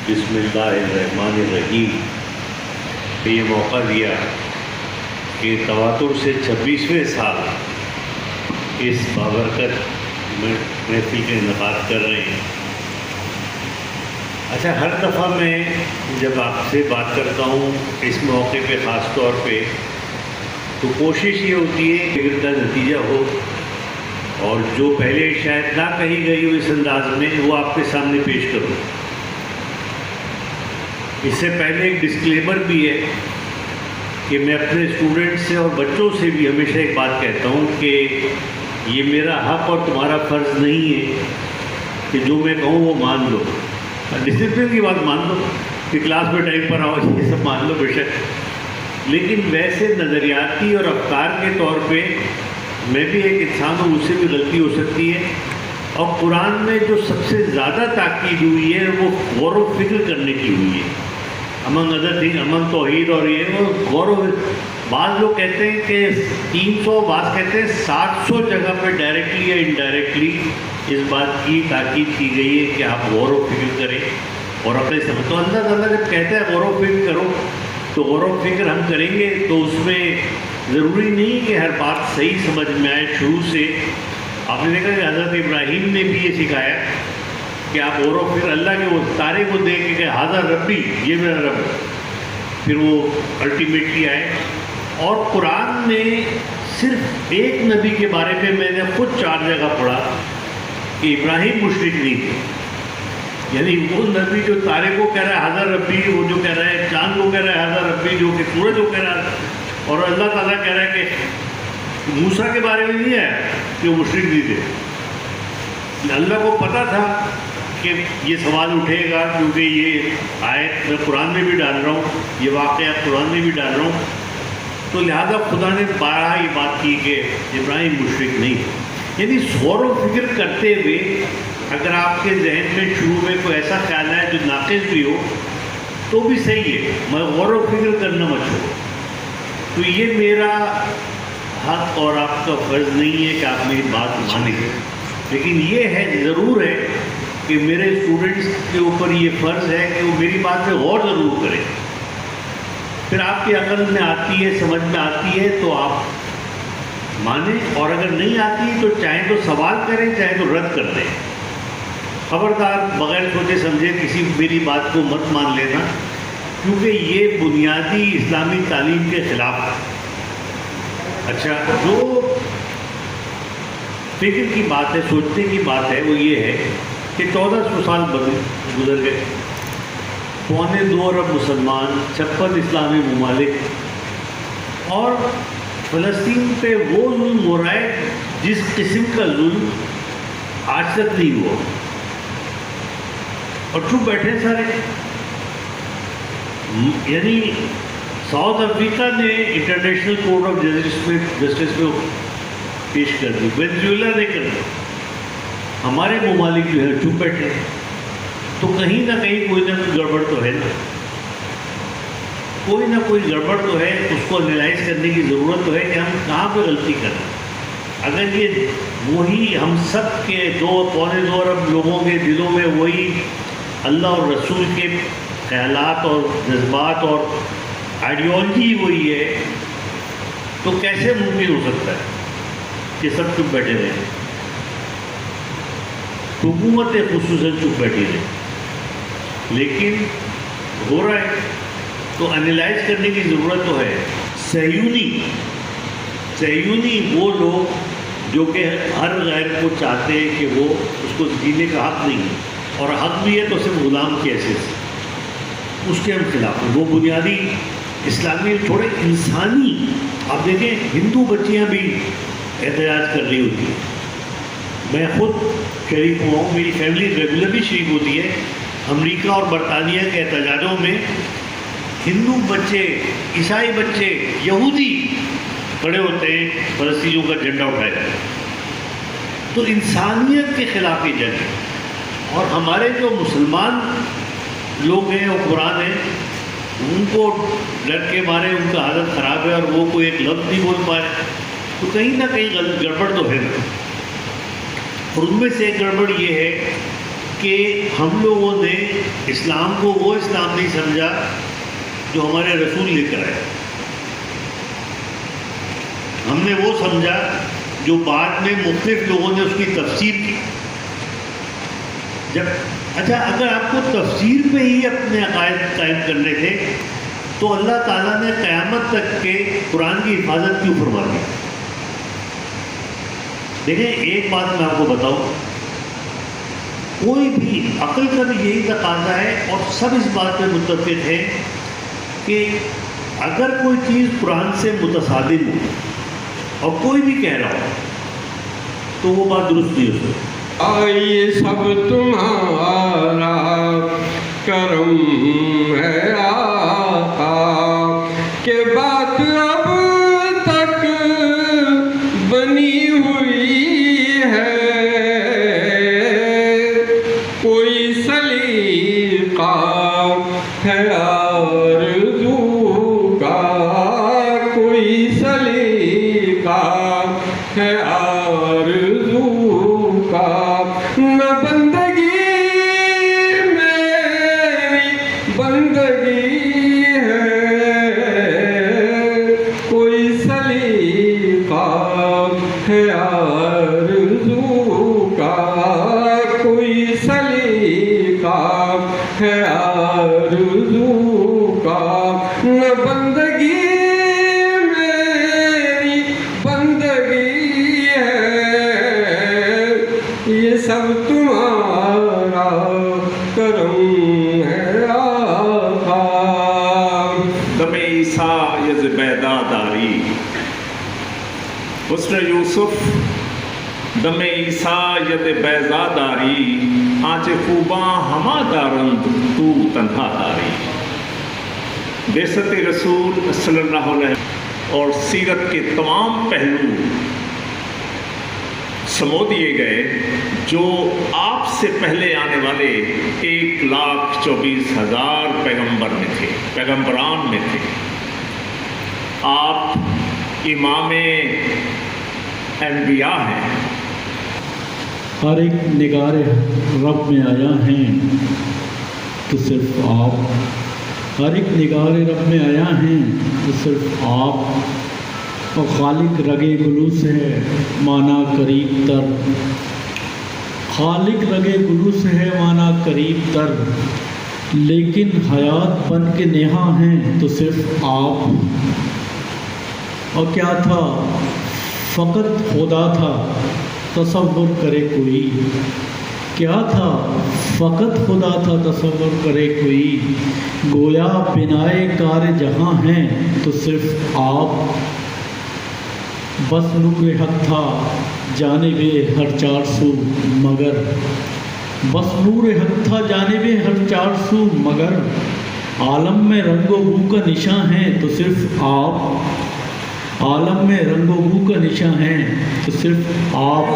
بسم اللہ الرحمن الرحیم پہ یہ موقع دیا کہ تواتر سے 26ویں سال اس بابرکت محفل کا انعقاد کر رہے ہیں۔ اچھا، ہر دفعہ میں جب آپ سے بات کرتا ہوں اس موقع پہ خاص طور پہ، تو کوشش یہ ہوتی ہے کہ فکر کا نتیجہ ہو اور جو پہلے شاید نہ کہی گئی ہو اس انداز میں وہ آپ کے سامنے پیش کروں۔ اس سے پہلے ایک ڈسکلیمر بھی ہے کہ میں اپنے اسٹوڈنٹ سے اور بچوں سے بھی ہمیشہ ایک بات کہتا ہوں کہ یہ میرا حق اور تمہارا فرض نہیں ہے کہ جو میں کہوں وہ مان لو۔ ڈسپلن کی بات مان لو کہ کلاس میں ٹائم پر آؤ، یہ سب مان لو بے شک، لیکن ویسے نظریاتی اور افکار کے طور پہ میں بھی ایک انسان ہوں، مجھ سے بھی غلطی ہو سکتی ہے۔ اور قرآن میں جو سب سے زیادہ تاکید ہوئی ہے وہ غور و فکر کرنے کی ہوئی ہے، امنگ ادر تھنگ، امنگ توحید، اور یہ وہ غور و بعض لوگ کہتے ہیں کہ 300، بعض کہتے ہیں 700 جگہ پہ ڈائریکٹلی یا انڈائریکٹلی اس بات کی تاکید کی گئی ہے کہ آپ غور و فکر کریں اور اپنے سمجھ۔ تو اللہ تعالیٰ جب کہتا ہے غور و فکر کرو تو غور و فکر ہم کریں گے، تو اس میں ضروری نہیں کہ ہر بات صحیح سمجھ میں آئے شروع سے۔ آپ نے دیکھا کہ حضرت ابراہیم نے بھی یہ سکھایا کہ آپ غور و فکر اللہ کے وہ تارے کو دیکھ کے کہ ھذا ربی، یہ میرا رب، پھر وہ الٹیمیٹلی آئے۔ اور قرآن میں صرف ایک نبی کے بارے میں میں نے خود 4 جگہ پڑھا کہ ابراہیم مشرک نہیں تھے، یعنی وہ نبی جو تارے کو کہہ رہا ہے ھذا ربی، وہ جو کہہ رہا ہے چاند کو کہہ رہا ہے ھذا ربی، جو کہ سورج کو کہہ رہا ہے، اور اللہ تعالیٰ کہہ رہا ہے کہ موسیٰ کے بارے میں نہیں ہے کہ وہ مشرک نہیں تھے۔ اللہ کو پتہ تھا کہ یہ سوال اٹھے گا، کیونکہ یہ آیت میں قرآن میں بھی ڈال رہا ہوں، یہ واقعہ قرآن میں بھی ڈال رہا ہوں، تو لہذا خدا نے بارہا یہ بات کی کہ ابراہیم مشرک نہیں ہے۔ یعنی غور و فکر کرتے ہوئے اگر آپ کے ذہن میں شروع میں کوئی ایسا خیال ہے جو ناقص بھی ہو تو بھی صحیح ہے، مگر غور و فکر کرنا مت چھوڑو۔ تو یہ میرا حق اور آپ کا فرض نہیں ہے کہ آپ میری بات مانیں، لیکن یہ ہے ضرور ہے کہ میرے اسٹوڈنٹس کے اوپر یہ فرض ہے کہ وہ میری بات پہ غور ضرور کریں۔ پھر آپ کی عقل میں آتی ہے، سمجھ میں آتی ہے تو آپ مانیں، اور اگر نہیں آتی تو چاہے تو سوال کریں چاہے تو رد کر دیں۔ خبردار بغیر سوچے سمجھے کسی میری بات کو مت مان لینا، کیونکہ یہ بنیادی اسلامی تعلیم کے خلاف ہے۔ اچھا، جو فکر کی بات ہے، سوچنے کی بات ہے، وہ یہ ہے کہ 1400 سال گزر گئے، 2.25 ارب مسلمان، 56 اسلامی ممالک، اور فلسطین پہ وہ ظلم ہو رہا ہے جس قسم کا ظلم آج تک نہیں ہوا، اور چپ بیٹھے سارے۔ یعنی ساؤتھ افریقہ نے انٹرنیشنل کورٹ آف جسٹس میں پیش کر دی، وینزویلا نے کر دی، ہمارے ممالک جو ہے چپ بیٹھے۔ تو کہیں نہ کہیں کوئی نہ کوئی گڑبڑ تو ہے نا، کوئی نہ کوئی گڑبڑ تو ہے، اس کو انالائز کرنے کی ضرورت تو ہے کہ ہم کہاں پہ غلطی کر رہے ہیں۔ اگر یہ وہی ہم سب کے 2.25 ارب لوگوں کے دلوں میں وہی اللہ اور رسول کے خیالات اور جذبات اور آئیڈیالوجی وہی ہے، تو کیسے ممکن ہو سکتا ہے کہ سب چپ بیٹھے رہیں، حکومتیں خصوصاً چپ بیٹھی رہیں؟ لیکن ہو رہا ہے تو انالائز کرنے کی ضرورت تو ہے۔ صہیونی وہ لوگ جو کہ ہر غیر کو چاہتے ہیں کہ وہ اس کو جینے کا حق نہیں ہے، اور حق بھی ہے تو صرف غلام کی حیثیت سے، اس کے ہم خلاف ہیں۔ وہ بنیادی اسلامی تھوڑے انسانی، آپ دیکھیں ہندو بچیاں بھی احتجاج کر رہی ہوتی ہیں، میں خود شریک ہوا ہوں، میری فیملی ریگولرلی شریک ہوتی ہے۔ امریکہ اور برطانیہ کے احتجاجوں میں ہندو بچے، عیسائی بچے، یہودی کھڑے ہوتے ہیں فلسطینیوں کا جھنڈا اٹھائے جاتا ہے۔ تو انسانیت کے خلاف یہ جنگ ہے، اور ہمارے جو مسلمان لوگ ہیں اور قرآن ہیں، ان کو ڈر کے مارے ان کا حالت خراب ہے اور وہ کوئی ایک لفظ نہیں بول پائے، تو کہیں نہ کہیں گڑبڑ تو ہے نا۔ اور ان میں سے ایک گڑبڑ یہ ہے کہ ہم لوگوں نے اسلام کو وہ اسلام نہیں سمجھا جو ہمارے رسول لے کر آئے. ہم نے وہ سمجھا جو بعد میں مختلف لوگوں نے اس کی تفسیر کی. اچھا اگر آپ کو تفسیر پہ ہی اپنے عقائد قائم کرنے تھے تو اللہ تعالیٰ نے قیامت تک کے قرآن کی حفاظت کیوں فرما دی؟ دیکھیں ایک بات میں آپ کو بتاؤں، کوئی بھی عقل کا بھی یہی تقاضا ہے اور سب اس بات پہ متفق ہیں کہ اگر کوئی چیز قرآن سے متصادم ہو اور کوئی بھی کہہ رہا ہو تو وہ بات درست نہیں ہو سکتی. یہ سب تمہارا کرم ہے آقا کہ بات اب تک بنی ہوئی ہے. کوئی سلیقہ ہے آرزو کا، کوئی سلیقہ ہے آرزو کا. نہ بندگی میری بندگی ہے، کوئی سلیقہ ہے آرزو کا، کوئی سلیقہ ہے آرزو کا. نہ بندگی میری بندگی ہے، یہ سب تمہارا کرم ہے آقا. دم عیسیٰ یز بیدا داری حسن یوسف، دم عیسیٰ ید بیضا داری آنچ خوباں ہما دارند تو تنہا داری. بعثت رسول صلی اللہ علیہ وسلم اور سیرت کے تمام پہلو سمو دیے گئے جو آپ سے پہلے آنے والے 1,24,000 پیغمبران میں تھے. آپ امام انبیاء ہیں. ہر ایک نگار رب میں آیا ہیں تو صرف آپ، ہر ایک نگار رب میں آیا ہیں تو صرف آپ، اور خالق رگے گلوس ہے مانا قریب تر، خالق رگے گلوس ہے مانا قریب تر، لیکن حیات بن کے نہا ہیں تو صرف آپ. اور کیا تھا؟ فقط خدا تھا، تصور کرے کوئی. کیا تھا؟ فقط خدا تھا، تصور کرے کوئی. گویا بنائے کار جہاں ہیں تو صرف آپ. بس نور حق تھا جانب ہر چار سو مگر، بس نور حق تھا جانب ہر چار سو مگر. عالم میں رنگ و بو کا نشاں ہے تو صرف آپ، عالم میں رنگ و بو کا نشاں ہے تو صرف آپ.